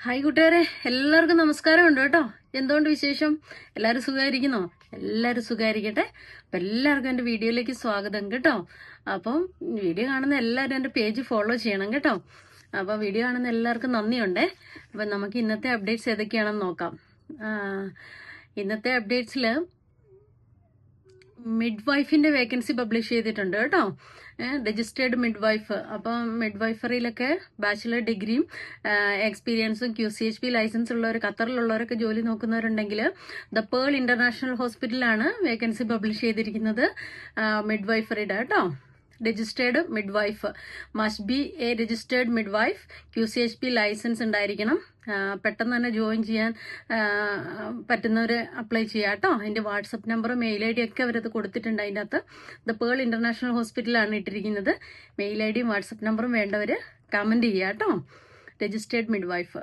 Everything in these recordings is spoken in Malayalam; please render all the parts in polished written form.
ഹായ് കൂട്ടുകാരെ, എല്ലാവർക്കും നമസ്കാരമുണ്ട് കേട്ടോ. എന്തുകൊണ്ട് വിശേഷം? എല്ലാവരും സുഖമായിരിക്കുന്നോ? എല്ലാവരും സുഖമായിരിക്കട്ടെ. അപ്പം എല്ലാവർക്കും എൻ്റെ വീഡിയോയിലേക്ക് സ്വാഗതം കേട്ടോ. അപ്പം വീഡിയോ കാണുന്ന എല്ലാവരും എൻ്റെ പേജ് ഫോളോ ചെയ്യണം കേട്ടോ. അപ്പം വീഡിയോ കാണുന്ന എല്ലാവർക്കും നന്ദിയുണ്ടേ. അപ്പം നമുക്ക് ഇന്നത്തെ അപ്ഡേറ്റ്സ് ഏതൊക്കെയാണെന്ന് നോക്കാം. ഇന്നത്തെ അപ്ഡേറ്റ്സിൽ മിഡ് വൈഫിന്റെ വേക്കൻസി പബ്ലിഷ് ചെയ്തിട്ടുണ്ട് കേട്ടോ. Registered midwife. അപ്പം മിഡ് വൈഫറിയിലൊക്കെ ബാച്ചിലർ ഡിഗ്രിയും എക്സ്പീരിയൻസും QCHP ലൈസൻസ് ഉള്ളവർ, ഖത്തറിലുള്ളവരൊക്കെ ജോലി നോക്കുന്നവരുണ്ടെങ്കിൽ ദ പേൾ ഇന്റർനാഷണൽ ഹോസ്പിറ്റലാണ് വേക്കൻസി പബ്ലിഷ് ചെയ്തിരിക്കുന്നത് മിഡ് വൈഫറിയുടെ കേട്ടോ. Registered midwife must be a registered midwife. QCHP licence ഉണ്ടായിരിക്കണം. പെട്ടെന്ന് തന്നെ ജോയിൻ ചെയ്യാൻ പറ്റുന്നവർ അപ്ലൈ ചെയ്യാം കേട്ടോ. അതിന്റെ വാട്സപ്പ് നമ്പറും മെയിൽ ID ഒക്കെ അവരത് കൊടുത്തിട്ടുണ്ട്. അതിൻ്റെ അകത്ത് ദ പേൾ ഇന്റർനാഷണൽ ഹോസ്പിറ്റലാണ് ഇട്ടിരിക്കുന്നത്. മെയിൽ IDയും വാട്സപ്പ് നമ്പറും വേണ്ടവർ കമന്റ് ചെയ്യുക കേട്ടോ. Registered mid wife.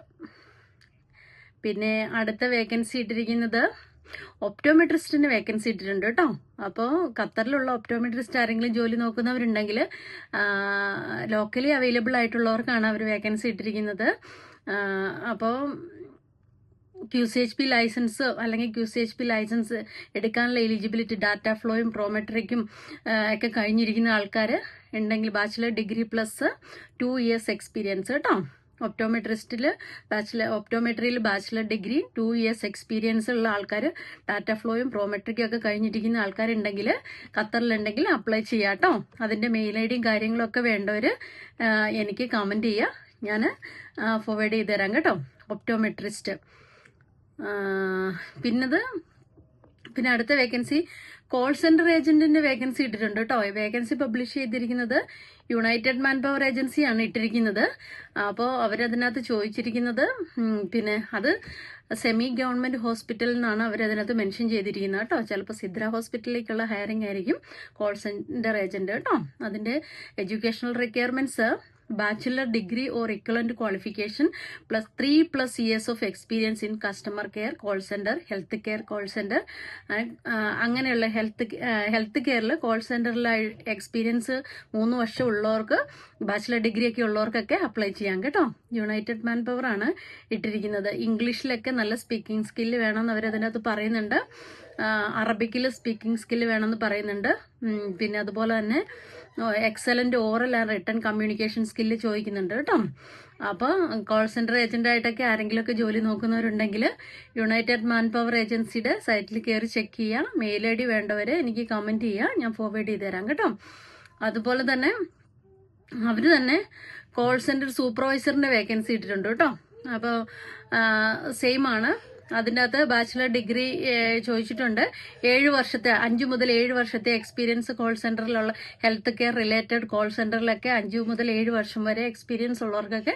പിന്നെ അടുത്ത വേക്കൻസി ഇട്ടിരിക്കുന്നത് ഒപ്റ്റോമെട്രിസ്റ്റിന് വേക്കൻസി ഇട്ടിട്ടുണ്ട് കേട്ടോ. അപ്പോൾ ഖത്തറിലുള്ള ഒപ്റ്റോമെട്രിസ്റ്റ് ആരെങ്കിലും ജോലി നോക്കുന്നവരുണ്ടെങ്കിൽ ലോക്കലി അവൈലബിൾ ആയിട്ടുള്ളവർക്കാണ് അവർ വേക്കൻസി ഇട്ടിരിക്കുന്നത്. അപ്പോൾ QCHP ലൈസൻസ് അല്ലെങ്കിൽ QCHP ലൈസൻസ് എടുക്കാനുള്ള എലിജിബിലിറ്റി, ഡാറ്റ ഫ്ലോയും പ്രോമെട്രിക്കും ഒക്കെ കഴിഞ്ഞിരിക്കുന്ന ആൾക്കാർ ഉണ്ടെങ്കിൽ bachelor degree plus 2 years experience കേട്ടോ. ഒപ്റ്റോമെട്രിയിൽ ബാച്ചിലർ ഡിഗ്രി 2 years എക്സ്പീരിയൻസ് ഉള്ള ആൾക്കാർ, ഡാറ്റ ഫ്ലോയും പ്രോമെട്രിക്കും ഒക്കെ കഴിഞ്ഞിരിക്കുന്ന ആൾക്കാരുണ്ടെങ്കിൽ ഖത്തറിലുണ്ടെങ്കിൽ അപ്ലൈ ചെയ്യാം കേട്ടോ. അതിന്റെ മെയിൽ IDയും കാര്യങ്ങളൊക്കെ വേണ്ടവർ എനിക്ക് കമന്റ് ചെയ്യുക, ഞാൻ ഫോർവേഡ് ചെയ്ത് തരാം കേട്ടോ. ഒപ്റ്റോമെട്രിസ്റ്റ്. പിന്നെ അടുത്ത വേക്കൻസി കോൾ സെന്റർ ഏജന്റിന്റെ വേക്കൻസി ഇട്ടിട്ടുണ്ട് കേട്ടോ. വേക്കൻസി പബ്ലിഷ് ചെയ്തിരിക്കുന്നത് യുണൈറ്റഡ് മാൻ പവർ ഏജൻസിയാണ് ഇട്ടിരിക്കുന്നത്. അപ്പോൾ അവരതിനകത്ത് ചോദിച്ചിരിക്കുന്നത് പിന്നെ അത് സെമി ഗവൺമെന്റ് ഹോസ്പിറ്റലിൽ നിന്നാണ് അവരതിനകത്ത് മെൻഷൻ ചെയ്തിരിക്കുന്നത് കേട്ടോ. ചിലപ്പോൾ സിദ്ര ഹോസ്പിറ്റലിലേക്കുള്ള ഹയറിംഗ് ആയിരിക്കും കോൾ സെന്റർ ഏജന്റ് കേട്ടോ. അതിന്റെ educational requirements bachelor degree or equivalent qualification plus 3+ years of experience in customer care call centre, health care call centre, അങ്ങനെയുള്ള ഹെൽത്ത് കെയറിൽ കോൾ സെന്ററിൽ എക്സ്പീരിയൻസ് 3 വർഷം ഉള്ളവർക്ക്, ബാച്ചിലർ ഡിഗ്രി ഒക്കെ ഉള്ളവർക്കൊക്കെ അപ്ലൈ ചെയ്യാം കേട്ടോ. യുണൈറ്റഡ് മാൻ പവർ ആണ് ഇട്ടിരിക്കുന്നത്. ഇംഗ്ലീഷിലൊക്കെ നല്ല സ്പീക്കിംഗ് സ്കില്ല് വേണമെന്ന് അവരതിനകത്ത് പറയുന്നുണ്ട്. അറബിക്കിൽ സ്പീക്കിംഗ് സ്കില്ല് വേണമെന്ന് പറയുന്നുണ്ട്. പിന്നെ അതുപോലെ തന്നെ excellent oral and written communication skill ചോദിക്കുന്നുണ്ട് കേട്ടോ. അപ്പോൾ കോൾ സെന്റർ ഏജന്റ് ആയിട്ടൊക്കെ ആരെങ്കിലുമൊക്കെ ജോലി നോക്കുന്നവരുണ്ടെങ്കിൽ യുണൈറ്റഡ് മാൻ പവർ ഏജൻസിയുടെ സൈറ്റിൽ കയറി ചെക്ക് ചെയ്യാം. മെയിൽ ID വേണ്ടവരെ എനിക്ക് കമന്റ് ചെയ്യാം, ഞാൻ ഫോർവേഡ് ചെയ്ത് തരാം കേട്ടോ. അതുപോലെ തന്നെ അവർ തന്നെ കോൾ സെന്റർ സൂപ്പർവൈസറിന്റെ വേക്കൻസി ഇട്ടിട്ടുണ്ട് കേട്ടോ. അപ്പോൾ സെയിം ആണ്. അതിൻ്റെ അകത്ത് ബാച്ചിലർ ഡിഗ്രി ചോദിച്ചിട്ടുണ്ട്. 5 മുതൽ 7 വർഷത്തെ എക്സ്പീരിയൻസ് കോൾ സെന്ററിലുള്ള ഹെൽത്ത് കെയർ റിലേറ്റഡ് കോൾ സെന്ററിലൊക്കെ 5 മുതൽ 7 വർഷം വരെ എക്സ്പീരിയൻസ് ഉള്ളവർക്കൊക്കെ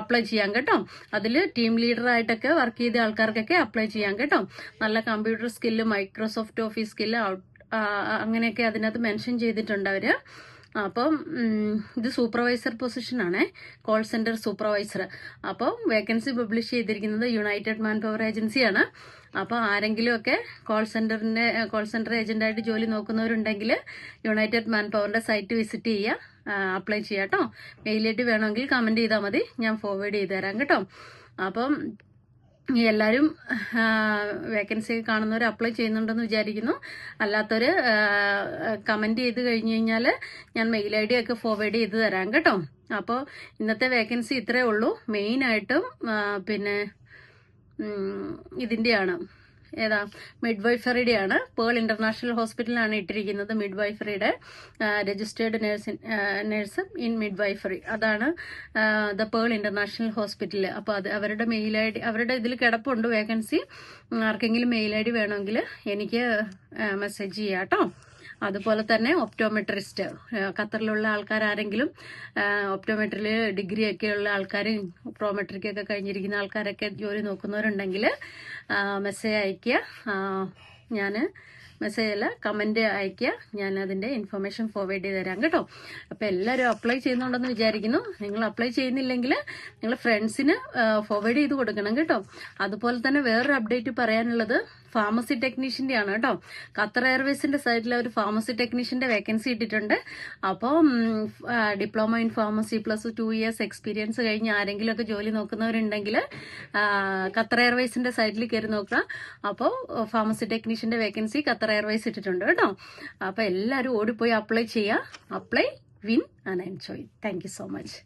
അപ്ലൈ ചെയ്യാം കേട്ടോ. അതിൽ ടീം ലീഡർ ആയിട്ടൊക്കെ വർക്ക് ചെയ്ത ആൾക്കാർക്കൊക്കെ അപ്ലൈ ചെയ്യാം കേട്ടോ. നല്ല computer skill, Microsoft office skill അങ്ങനെയൊക്കെ അതിനകത്ത് മെൻഷൻ ചെയ്തിട്ടുണ്ട് അവര്. അപ്പം ഇത് സൂപ്പർവൈസർ പൊസിഷനാണ്, കോൾ സെന്റർ സൂപ്പർവൈസർ. അപ്പോൾ വേക്കൻസി പബ്ലിഷ് ചെയ്തിരിക്കുന്നത് യുണൈറ്റഡ് മാൻ പവർ ഏജൻസിയാണ്. അപ്പോൾ ആരെങ്കിലുമൊക്കെ കോൾ സെന്റർ ഏജന്റായിട്ട് ജോലി നോക്കുന്നവരുണ്ടെങ്കിൽ യുണൈറ്റഡ് മാൻ പവറിന്റെ സൈറ്റ് വിസിറ്റ് ചെയ്യുക, അപ്ലൈ ചെയ്യാം കേട്ടോ. മെയിൽ ID വേണമെങ്കിൽ കമന്റ് ചെയ്താൽ മതി, ഞാൻ ഫോർവേഡ് ചെയ്ത് തരാം കേട്ടോ. അപ്പം എല്ലാവരും വേക്കൻസി കാണുന്നവർ അപ്ലൈ ചെയ്യുന്നുണ്ടെന്ന് വിചാരിക്കുന്നു. അല്ലാത്തവർ കമന്റ് ചെയ്ത് കഴിഞ്ഞ് കഴിഞ്ഞാൽ ഞാൻ മെയിൽ ID ഒക്കെ ഫോർവേഡ് ചെയ്ത് തരാം കേട്ടോ. അപ്പോൾ ഇന്നത്തെ വേക്കൻസി ഇത്രേ ഉള്ളൂ. മെയിനായിട്ടും പിന്നെ ഇതിൻ്റെയാണ്, ഏതാ, മിഡ് വൈഫറിയുടെയാണ്. പേൾ ഇന്റർനാഷണൽ ഹോസ്പിറ്റലാണ് ഇട്ടിരിക്കുന്നത് മിഡ് വൈഫറിയുടെ. Registered nurse in midwifery, അതാണ് ദ പേൾ ഇന്റർനാഷണൽ ഹോസ്പിറ്റൽ. അപ്പോൾ അത് അവരുടെ മെയിൽ ID, അവരുടെ ഇതിൽ കിടപ്പുണ്ട് വേക്കൻസി. ആർക്കെങ്കിലും മെയിൽ ID വേണമെങ്കിൽ എനിക്ക് മെസ്സേജ് ചെയ്യാം കേട്ടോ. അതുപോലെ തന്നെ ഒപ്റ്റോമെട്രിസ്റ്റ്, ഖത്തറിലുള്ള ആൾക്കാർ ആരെങ്കിലും ഒപ്റ്റോമെട്രിയിൽ ഡിഗ്രി ഒക്കെ ഉള്ള ആൾക്കാർ, പ്രോമെട്രിക്കൊക്കെ കഴിഞ്ഞിരിക്കുന്ന ആൾക്കാരൊക്കെ ജോലി നോക്കുന്നവരുണ്ടെങ്കിൽ മെസ്സേജ് അയയ്ക്കുക. ഞാൻ മെസ്സേജ് അല്ല, കമന്റ് അയയ്ക്കുക, ഞാൻ അതിന്റെ ഇൻഫർമേഷൻ ഫോർവേഡ് ചെയ്ത് തരാം കേട്ടോ. അപ്പൊ എല്ലാവരും അപ്ലൈ ചെയ്യുന്നുണ്ടെന്ന് വിചാരിക്കുന്നു. നിങ്ങൾ അപ്ലൈ ചെയ്യുന്നില്ലെങ്കിൽ നിങ്ങൾ ഫ്രണ്ട്സിന് ഫോർവേഡ് ചെയ്ത് കൊടുക്കണം കേട്ടോ. അതുപോലെ തന്നെ വേറൊരു അപ്ഡേറ്റ് പറയാനുള്ളത്, ഫാർമസി ടെക്നീഷ്യന്റെ ആണ് കേട്ടോ. ഖത്തർ എയർവേസിന്റെ സൈഡിൽ ഒരു ഫാർമസി ടെക്നീഷ്യന്റെ വേക്കൻസി ഇട്ടിട്ടുണ്ട്. അപ്പോൾ diploma in pharmacy plus 2 years experience കഴിഞ്ഞ് ആരെങ്കിലും ഒക്കെ ജോലി നോക്കുന്നവരുണ്ടെങ്കിൽ ഖത്തർ എയർവേസിന്റെ സൈഡിൽ കയറി നോക്കുക. അപ്പോൾ ഫാർമസി ടെക്നീഷ്യന്റെ വേക്കൻസി ഖത്തർ എയർവേസ് ഇട്ടിട്ടുണ്ട് കേട്ടോ. അപ്പോൾ എല്ലാവരും ഓടിപ്പോയി അപ്ലൈ ചെയ്യുക. Apply, win and enjoy. Thank you so much.